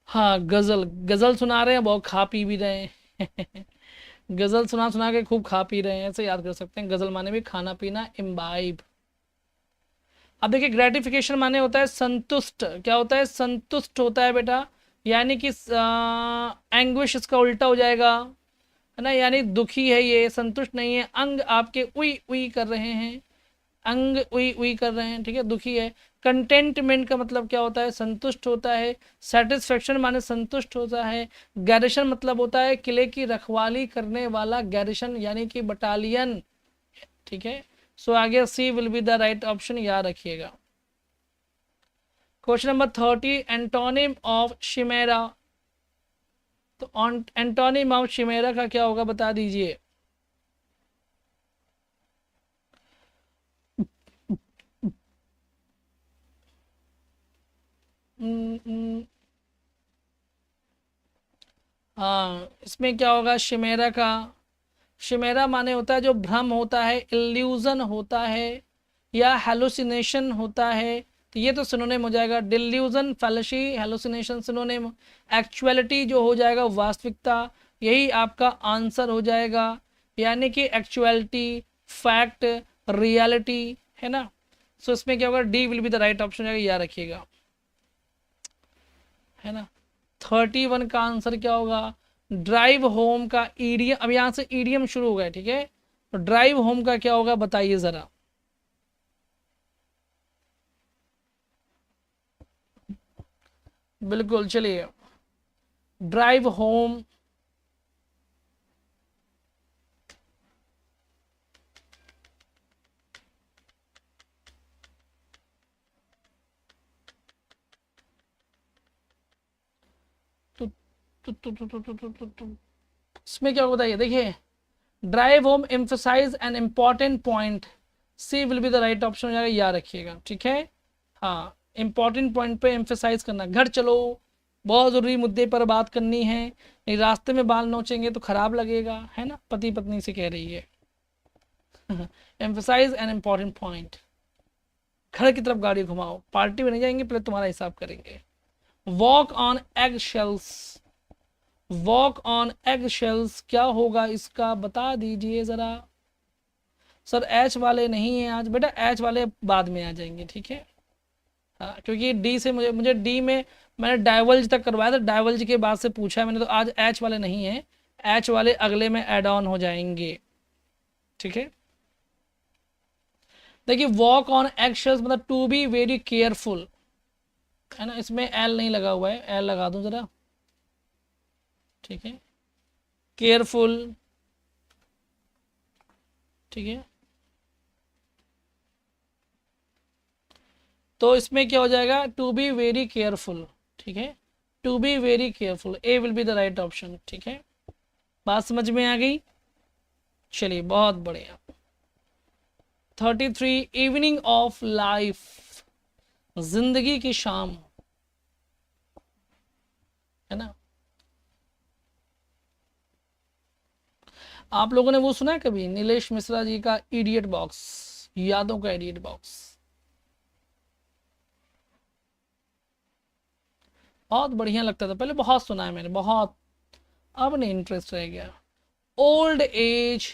हाँ गजल, गजल सुना रहे हैं, बहुत खा पी भी रहे हैं गजल सुना सुना के खूब खा पी रहे हैं, ऐसे याद कर सकते हैं। गजल माने भी खाना पीना, इम्बाइब। अब देखिए ग्रेटिफिकेशन माने होता है संतुष्ट, क्या होता है, संतुष्ट होता है बेटा, यानी कि एंग्विश इसका उल्टा हो जाएगा, है ना, यानी दुखी है ये, संतुष्ट नहीं है, अंग आपके उई उई कर रहे हैं, अंग उई उई कर रहे हैं, ठीक है, दुखी है। कंटेंटमेंट का मतलब क्या होता है, संतुष्ट होता है। सेटिस्फेक्शन माने संतुष्ट होता है। गैरिशन मतलब होता है किले की रखवाली करने वाला, गैरिशन यानी कि बटालियन, ठीक है। सो आगे C will be the right option, याद रखिएगा। Question number 30, antonym of chimera. तो एंटोनिम ऑफ शिमेरा का क्या होगा बता दीजिए। हाँ इसमें क्या होगा शिमेरा का, शिमेरा माने होता है जो भ्रम होता है, इल्यूजन होता है, या हेलुसिनेशन होता है, तो ये तो सिनोनिम हो जाएगा। Delusion, fallacy, hallucination synonym. Actuality जो हो जाएगा वास्तविकता, यही आपका आंसर हो जाएगा, यानी कि एक्चुअलिटी, फैक्ट, रियलिटी, है ना। सो इसमें क्या होगा, D will be the right option जाएगा, याद रखिएगा, है ना। 31 का आंसर क्या होगा, ड्राइव होम का ईडियम, अब यहाँ से ईडियम शुरू हो गया, ठीक है, तो ड्राइव होम का क्या होगा बताइए जरा। बिल्कुल चलिए, ड्राइव होम, इसमें क्या होगा बताइए, देखिए drive home emphasise an important point, C will be the right option हो जाएगा, याद रखिएगा, ठीक है। हाँ, इंपॉर्टेंट पॉइंट पे एम्फोसाइज करना, घर चलो बहुत ज़रूरी मुद्दे पर बात करनी है, नहीं रास्ते में बाल नोचेंगे तो खराब लगेगा, है ना, पति पत्नी से कह रही है। एम्फोसाइज एन इम्पॉर्टेंट पॉइंट, घर की तरफ गाड़ी घुमाओ, पार्टी में नहीं जाएंगे, पहले तुम्हारा हिसाब करेंगे। Walk on egg shells, walk on egg shells क्या होगा इसका बता दीजिए ज़रा। सर एच वाले नहीं है आज बेटा, एच वाले बाद में आ जाएंगे, ठीक है। हाँ, क्योंकि डी से मुझे डी में मैंने डाइवल्ज तक करवाया था, डाइवल्ज के बाद से पूछा है मैंने, तो आज एच वाले नहीं है, एच वाले अगले में एड ऑन हो जाएंगे, ठीक है। देखिए वॉक ऑन एक्शंस मतलब टू बी वेरी केयरफुल, है ना, इसमें एल नहीं लगा हुआ है, एल लगा दूं जरा, ठीक है, केयरफुल, ठीक है। तो इसमें क्या हो जाएगा, टू बी वेरी केयरफुल, ठीक है, to be very careful, A will be the right option, ठीक है। बात समझ में आ गई, चलिए बहुत बढ़िया। 33 इवनिंग ऑफ लाइफ, जिंदगी की शाम, है ना। आप लोगों ने वो सुना है कभी नीलेश मिश्रा जी का इडियट बॉक्स, यादों का इडियट बॉक्स, बहुत बढ़िया लगता था पहले, बहुत सुना है मैंने बहुत, अब नहीं इंटरेस्ट रह गया। Old age,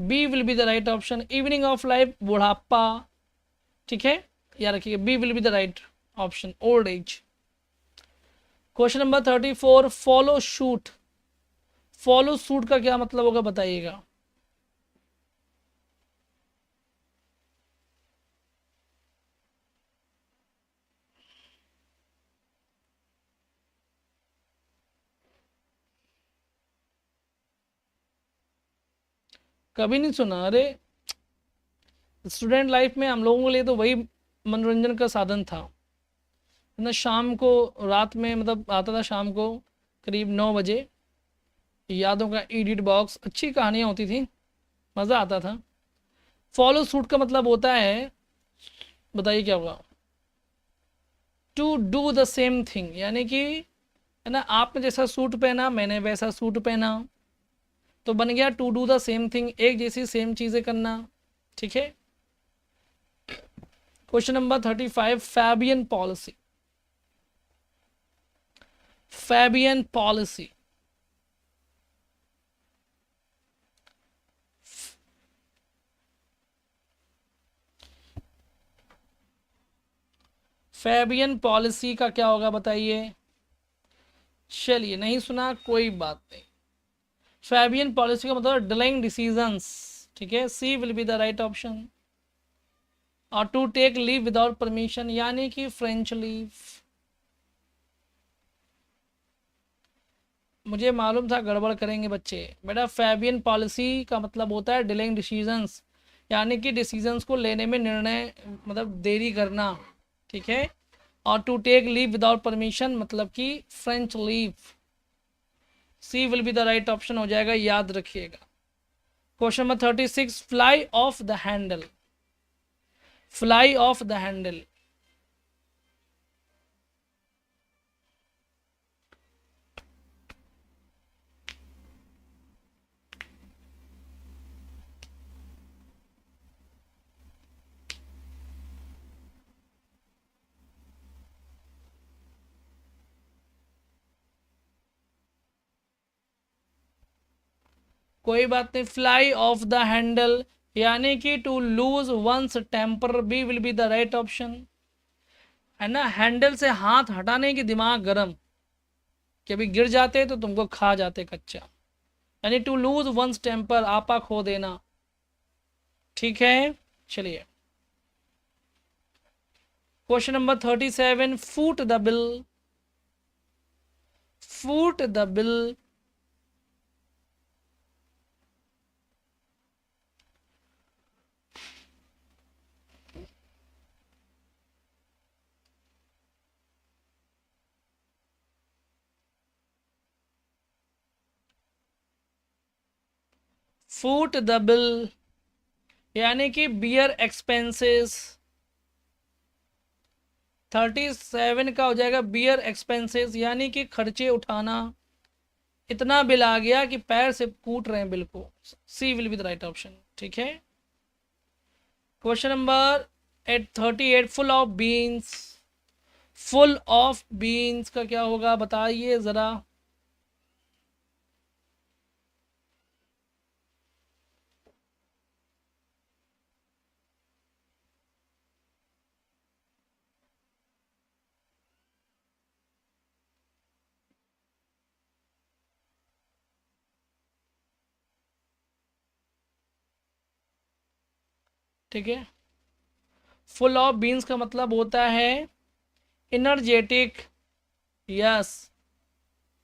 B will be the right option, evening of life बुढ़ापा, ठीक है, याद रखिए B will be the right option, old age. Question number 34, follow shoot, follow suit का क्या मतलब होगा बताइएगा। कभी नहीं सुना, अरे स्टूडेंट लाइफ में हम लोगों के लिए तो वही मनोरंजन का साधन था ना, शाम को रात में मतलब आता था शाम को करीब 9 बजे, यादों का एडिट बॉक्स, अच्छी कहानियाँ होती थी, मज़ा आता था। फॉलो सूट का मतलब होता है, बताइए क्या होगा, to do the same thing, यानी कि है ना, आपने जैसा सूट पहना मैंने वैसा सूट पहना, तो बन गया to do the same thing, एक जैसी सेम चीज़ें करना, ठीक है। Question number 35, Fabian policy, Fabian policy, Fabian policy का क्या होगा बताइए। चलिए नहीं सुना कोई बात नहीं, फैबियन पॉलिसी का मतलब डिलेइंग डिसीजंस, ठीक है, C will be the right option. और to take leave without permission यानी कि फ्रेंच लीव, मुझे मालूम था गड़बड़ करेंगे बच्चे, बेटा फैबियन पॉलिसी का मतलब होता है डिलेइंग डिसीजंस, यानी कि डिसीजंस को लेने में निर्णय मतलब देरी करना, ठीक है। और to take leave without permission मतलब कि French leave, C will be the right option हो जाएगा, याद रखिएगा। Question number 36, fly off the handle, fly off the handle, कोई बात नहीं, फ्लाई ऑफ द हैंडल यानी कि to lose one's temper, B will be the right option, है ना। हैंडल से हाथ हटाने की दिमाग गरम, कि अभी गिर जाते तो तुमको खा जाते कच्चा, यानी टू लूज वंस टेम्पर, आपा खो देना, ठीक है। चलिए question number 37, foot the bill, foot the bill, foot the bill यानी कि बियर एक्सपेंसेस। 37 का हो जाएगा बियर एक्सपेंसेस यानी कि खर्चे उठाना। इतना बिल आ गया कि पैर से कूट रहे हैं बिल को। C will be the right option. ठीक है। Question number 38 full of beans. Full of beans का क्या होगा बताइए ज़रा। ठीक है। फुल ऑफ बीन्स का मतलब होता है एनर्जेटिक। यस।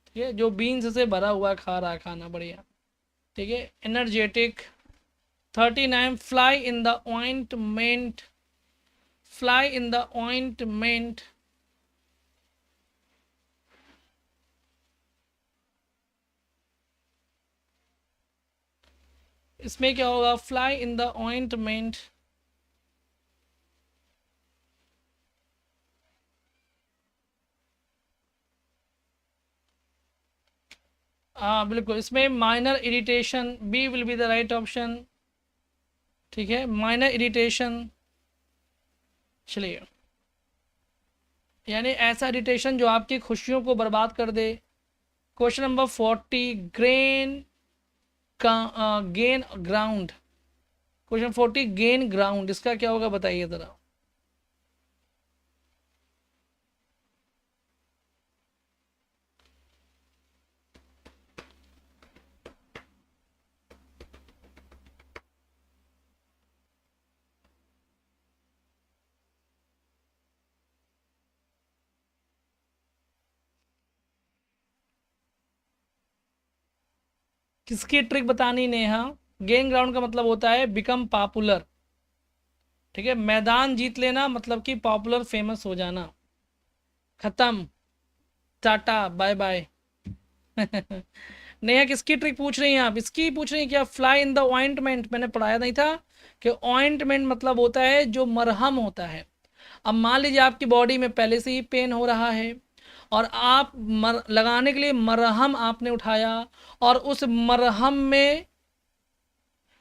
ठीक है, जो बीन्स से भरा हुआ खा रहा खाना बढ़िया। ठीक है, energetic. 39 fly in the ointment. Fly in the ointment. इसमें क्या होगा फ्लाई इन द ऑइंटमेंट। हाँ बिल्कुल, इसमें minor irritation. B will be the right option. ठीक है, माइनर इरिटेशन। चलिए, यानी ऐसा इरिटेशन जो आपकी खुशियों को बर्बाद कर दे। क्वेश्चन नंबर 40 ग्रेन का gain ground. Question 40 gain ground इसका क्या होगा बताइए ज़रा। किसकी ट्रिक बतानी नेहा। गेन ग्राउंड का मतलब होता है बिकम पॉपुलर। ठीक है, मैदान जीत लेना मतलब कि पॉपुलर फेमस हो जाना। खत्म, टाटा बाय बाय। नेहा किसकी ट्रिक पूछ रही हैं आप। इसकी पूछ रही हैं क्या। फ्लाई इन द ऑइंटमेंट मैंने पढ़ाया नहीं था कि ऑइंटमेंट मतलब होता है जो मरहम होता है। अब मान लीजिए आपकी बॉडी में पहले से ही पेन हो रहा है और आप लगाने के लिए मरहम आपने उठाया और उस मरहम में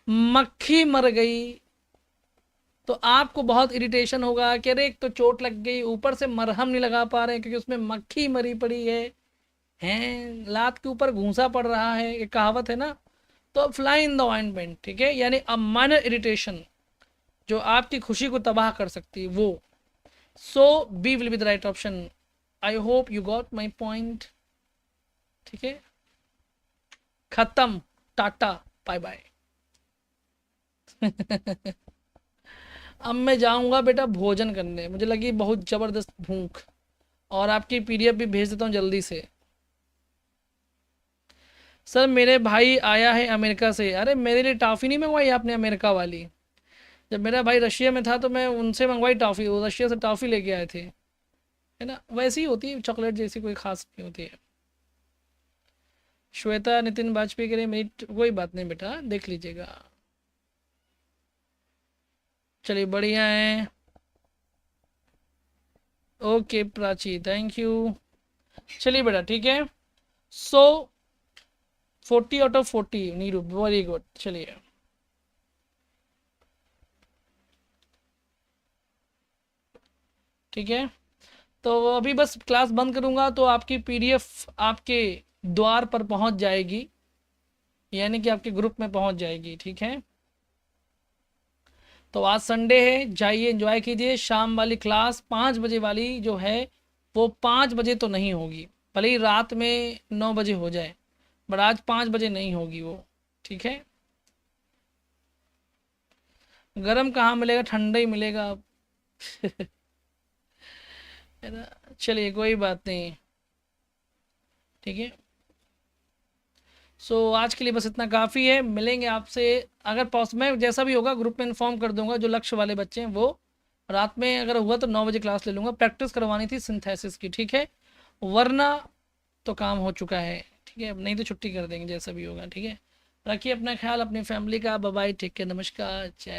मक्खी मर गई तो आपको बहुत इरिटेशन होगा कि अरे एक तो चोट लग गई ऊपर से मरहम नहीं लगा पा रहे हैं क्योंकि उसमें मक्खी मरी पड़ी है। हैं लात के ऊपर घूंसा पड़ रहा है, एक कहावत है ना। तो फ्लाई इन द ऑइंटमेंट। ठीक है, यानी अ माइनर इरिटेशन जो आपकी खुशी को तबाह कर सकती है वो। So B will be the right option. I hope you got my point. ठीक है, खत्म, टाटा बाय बाय। अब मैं जाऊंगा बेटा भोजन करने, मुझे लगी बहुत ज़बरदस्त भूख। और आपकी पीडीएफ भी भेज देता हूँ जल्दी से। सर मेरे भाई आया है अमेरिका से। अरे मेरे लिए टॉफ़ी नहीं मंगवाई आपने अमेरिका वाली। जब मेरा भाई रशिया में था तो मैं उनसे मंगवाई टॉफ़ी, वो रशिया से टॉफ़ी लेके आए थे। है ना, वैसी ही होती है चॉकलेट जैसी, कोई ख़ास नहीं होती है। श्वेता नितिन वाजपेयी के लिए मेरी कोई बात नहीं बेटा, देख लीजिएगा। चलिए बढ़िया है। Okay Prachi thank you. चलिए बेटा ठीक है। सो 40/40 नीरू वेरी गुड। चलिए ठीक है, तो अभी बस क्लास बंद करूंगा तो आपकी पीडीएफ आपके द्वार पर पहुंच जाएगी, यानी कि आपके ग्रुप में पहुंच जाएगी। ठीक है, तो आज संडे है, जाइए एंजॉय कीजिए। शाम वाली क्लास 5 बजे वाली जो है वो 5 बजे तो नहीं होगी, भले ही रात में 9 बजे हो जाए, बट आज 5 बजे नहीं होगी वो। ठीक है, गरम कहाँ मिलेगा, ठंडा ही मिलेगा। है ना, चलिए कोई बात नहीं। ठीक है, सो आज के लिए बस इतना काफ़ी है। मिलेंगे आपसे अगर मैं जैसा भी होगा ग्रुप में इन्फॉर्म कर दूंगा। जो लक्ष्य वाले बच्चे हैं वो रात में अगर हुआ तो 9 बजे क्लास ले लूँगा, प्रैक्टिस करवानी थी सिंथेसिस की। ठीक है, वरना तो काम हो चुका है। ठीक है, नहीं तो छुट्टी कर देंगे जैसा भी होगा। ठीक है, रखिए अपना ख्याल, अपनी फैमिली का। बाय बाय, टेक केयर, नमस्कार, जय